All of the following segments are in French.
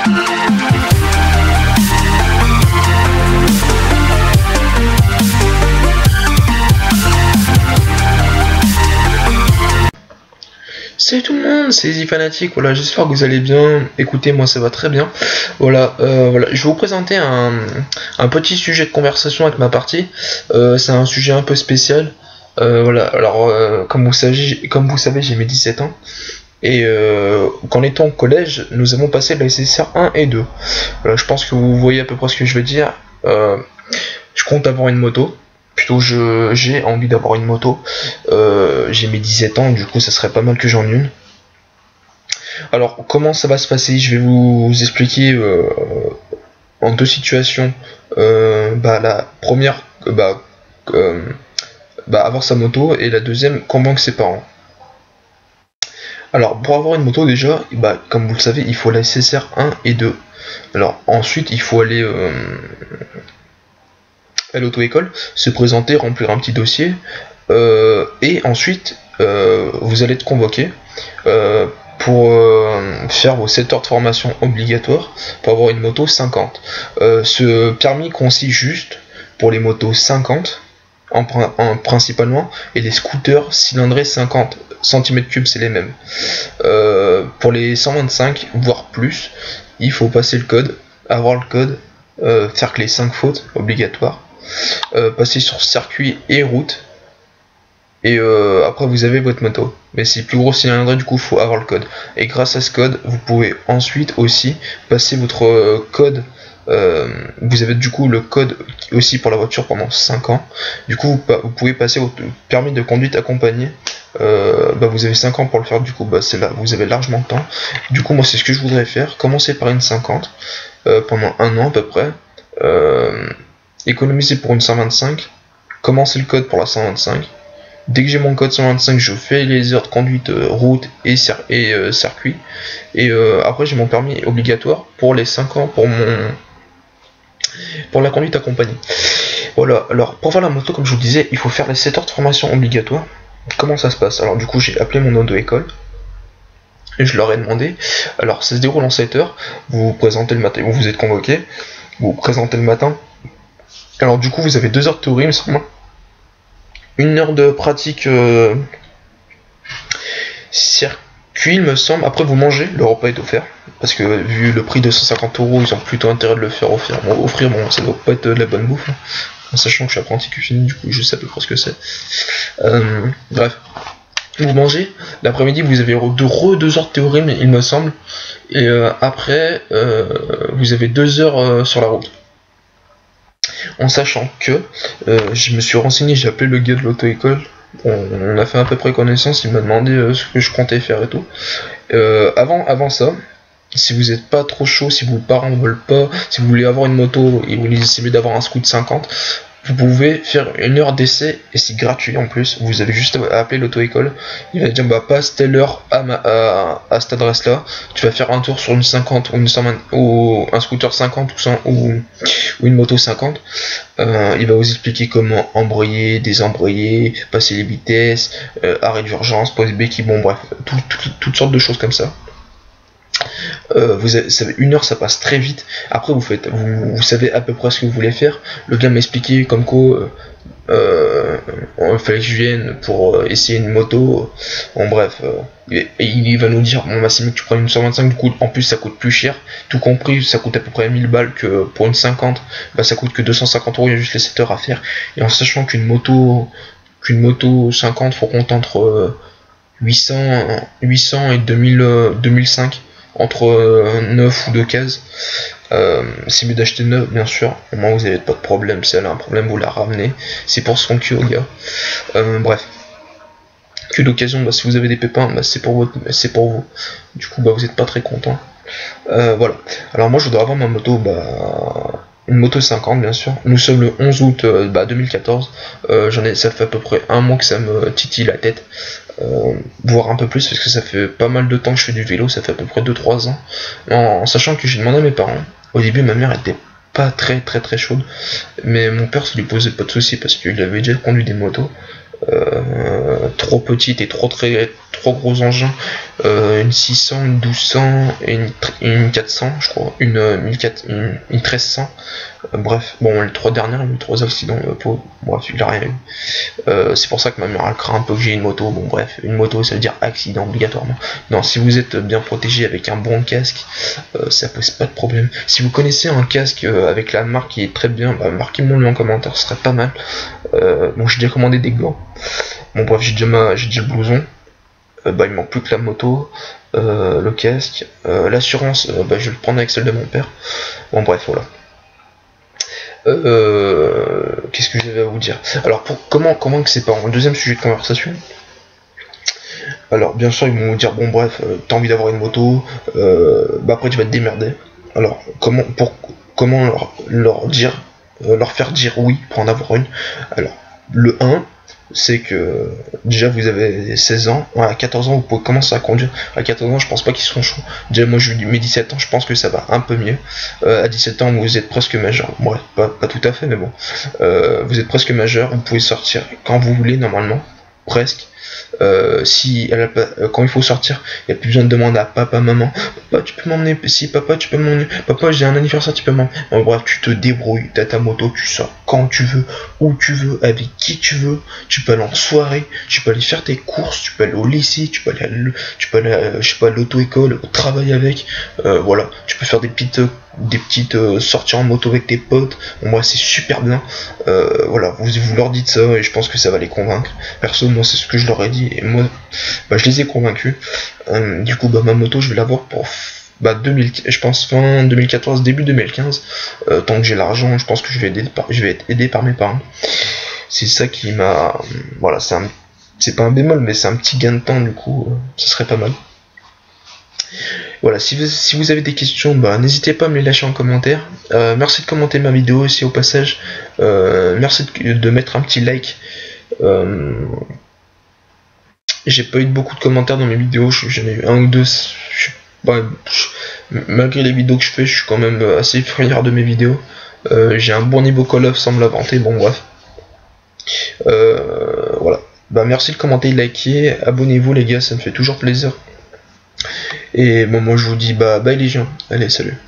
Salut tout le monde, c'est ZFanatic, voilà, j'espère que vous allez bien. Écoutez, moi ça va très bien. Voilà, je vais vous présenter un petit sujet de conversation avec ma partie. C'est un sujet un peu spécial. Voilà, alors comme vous savez, j'ai mes 17 ans. Et qu'en étant au collège, nous avons passé la SSR 1 et 2. Voilà, je pense que vous voyez à peu près ce que je veux dire. Je compte avoir une moto. Plutôt j'ai envie d'avoir une moto. J'ai mes 17 ans, du coup ça serait pas mal que j'en ai une. Alors comment ça va se passer? Je vais vous expliquer en deux situations. La première, avoir sa moto, et la deuxième, convaincre ses parents. Alors pour avoir une moto déjà, comme vous le savez, il faut la SSR 1 et 2. Alors ensuite il faut aller à l'auto-école, se présenter, remplir un petit dossier, et ensuite vous allez être convoqué pour faire vos 7 heures de formation obligatoires pour avoir une moto 50. Ce permis consiste juste pour les motos 50 principalement, et les scooters cylindrés 50 cm3, c'est les mêmes. Pour les 125 voire plus, il faut passer le code, avoir le code, faire que les 5 fautes obligatoires, passer sur circuit et route, et après vous avez votre moto. Mais c'est plus gros cylindré, du coup il faut avoir le code, et grâce à ce code vous pouvez ensuite aussi passer votre code. Vous avez du coup le code aussi pour la voiture pendant 5 ans. Du coup vous pouvez passer votre permis de conduite accompagné. Vous avez 5 ans pour le faire, du coup c'est là, vous avez largement de temps. Du coup moi c'est ce que je voudrais faire, commencer par une 50 pendant 1 an à peu près, économiser pour une 125, commencer le code pour la 125. Dès que j'ai mon code 125, je fais les heures de conduite route et circuit, et après j'ai mon permis obligatoire pour les 5 ans pour la conduite accompagnée. Voilà, alors pour faire la moto, comme je vous disais, il faut faire les 7 heures de formation obligatoire. Comment ça se passe? Alors du coup j'ai appelé mon auto-école et je leur ai demandé. Alors ça se déroule en 7 heures, vous vous présentez le matin, vous êtes convoqué, vous vous présentez le matin. Alors du coup vous avez 2 heures de théorie, il me semble, 1 heure de pratique circuit, il me semble. Après vous mangez, le repas est offert, parce que vu le prix de 150€, ils ont plutôt intérêt de le faire offrir. Bon, ça doit pas être de la bonne bouffe, hein. En sachant que je suis apprenti cuisinier, du coup je sais à peu près ce que c'est. Bref, vous mangez, l'après-midi vous avez 2 heures de théorie, il me semble, et après vous avez 2 heures sur la route. En sachant que je me suis renseigné, j'ai appelé le gars de l'auto-école, on a fait à peu près connaissance, il m'a demandé ce que je comptais faire et tout. Avant ça, si vous n'êtes pas trop chaud, si vos parents ne veulent pas, si vous voulez avoir une moto et vous essayez d'avoir un scoot 50, vous pouvez faire 1 heure d'essai, et c'est gratuit en plus. Vous avez juste à appeler l'auto-école, il va dire passe telle heure à cette adresse là, tu vas faire un tour sur une 50 ou une 120, ou un scooter 50 ou une moto 50. Il va vous expliquer comment embrayer, désembrayer, passer les vitesses, arrêt d'urgence, poser béquille, bon bref, toutes sortes de choses comme ça. Vous avez 1 heure, ça passe très vite. Après vous savez à peu près ce que vous voulez faire. Le gars m'a expliqué comme quoi il fallait que je vienne pour essayer une moto. Bon bref, et il va nous dire c'est mieux que tu prends une 125, du coup en plus ça coûte plus cher, tout compris ça coûte à peu près 1000 balles, que pour une 50 ça coûte que 250€, il y a juste les 7 heures à faire. Et en sachant qu'une moto 50 faut compter entre 800 et 2005, entre 9 ou 2 cases. C'est mieux d'acheter 9 bien sûr, au moins vous n'avez pas de problème. Si elle a un problème, vous la ramenez, c'est pour son cul au gars. Bref, que d'occasion, si vous avez des pépins, c'est pour vous, du coup vous n'êtes pas très content. Voilà, alors moi je voudrais avoir ma moto, une moto 50 bien sûr. Nous sommes le 11 août 2014. Ça fait à peu près 1 mois que ça me titille la tête, voire un peu plus, parce que ça fait pas mal de temps que je fais du vélo, ça fait à peu près 2-3 ans. En sachant que j'ai demandé à mes parents. Au début ma mère était pas très chaude, mais mon père, ça lui posait pas de soucis parce qu'il avait déjà conduit des motos trop petites et trop trois gros engins, une 600, une 1200 et une 400, je crois, une 1300. Bref, bon, les trois dernières, il y a eu 3 accidents, bref, il a rien eu. C'est pour ça que ma mère elle craint un peu que j'ai une moto. Bon, bref, une moto ça veut dire accident obligatoirement. Non, si vous êtes bien protégé avec un bon casque, ça pose pas de problème. Si vous connaissez un casque avec la marque qui est très bien, bah, marquez-moi en commentaire, ce serait pas mal. Bon, j'ai déjà commandé des gants. Bon, bref, j'ai déjà le blouson. Bah, il manque plus que la moto, le casque, l'assurance, bah, je vais le prendre avec celle de mon père. Bon, bref, voilà. Qu'est-ce que j'avais à vous dire? Alors, comment que c'est pas un deuxième sujet de conversation. Alors, bien sûr, ils vont vous dire, bon, bref, t'as envie d'avoir une moto, bah après tu vas te démerder. Alors, comment leur faire dire oui pour en avoir une? Alors, le 1, c'est que déjà vous avez 16 ans, à 14 ans vous pouvez commencer à conduire. À 14 ans je pense pas qu'ils seront chauds. Déjà moi je mes 17 ans je pense que ça va un peu mieux. À 17 ans vous êtes presque majeur. Bon, pas tout à fait mais bon. Vous êtes presque majeur, vous pouvez sortir quand vous voulez normalement, presque. Quand il faut sortir, il n'y a plus besoin de demander à papa, maman, papa tu peux m'emmener, si papa tu peux m'emmener, papa j'ai un anniversaire tu peux m'emmener. Bon, bref, tu te débrouilles, t'as ta moto, tu sors quand tu veux, où tu veux, avec qui tu veux, tu peux aller en soirée, tu peux aller faire tes courses, tu peux aller au lycée, tu peux aller je sais pas, à l'auto-école, au travail avec, voilà, tu peux faire des petites sorties en moto avec tes potes. Bon, moi c'est super bien. Voilà, vous leur dites ça et je pense que ça va les convaincre. Perso, moi c'est ce que je leur ai dit et moi bah, je les ai convaincus. Du coup bah ma moto je vais l'avoir pour je pense fin 2014 début 2015. Tant que j'ai l'argent je pense que je vais être aidé par mes parents. C'est ça qui m'a voilà, c'est pas un bémol mais c'est un petit gain de temps, du coup ça serait pas mal. Voilà, si vous avez des questions, bah, n'hésitez pas à me les lâcher en commentaire. Merci de commenter ma vidéo aussi au passage. Merci de mettre un petit like. J'ai pas eu beaucoup de commentaires dans mes vidéos, j'en ai eu un ou deux. Malgré les vidéos que je fais, je suis quand même assez fier de mes vidéos. J'ai un bon niveau Call of sans me la vanter, bon bref. Voilà. Bah, merci de commenter, de liker, abonnez-vous les gars, ça me fait toujours plaisir. Et bon, moi je vous dis bye les gens, allez salut.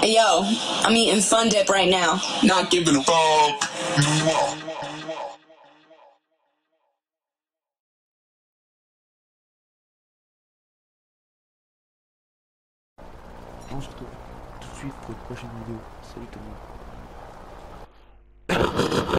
Hey yo, I'm eating Fun Dip right now. Not giving a fuck. On se retrouve tout de suite pour une prochaine vidéo. Salut tout le monde.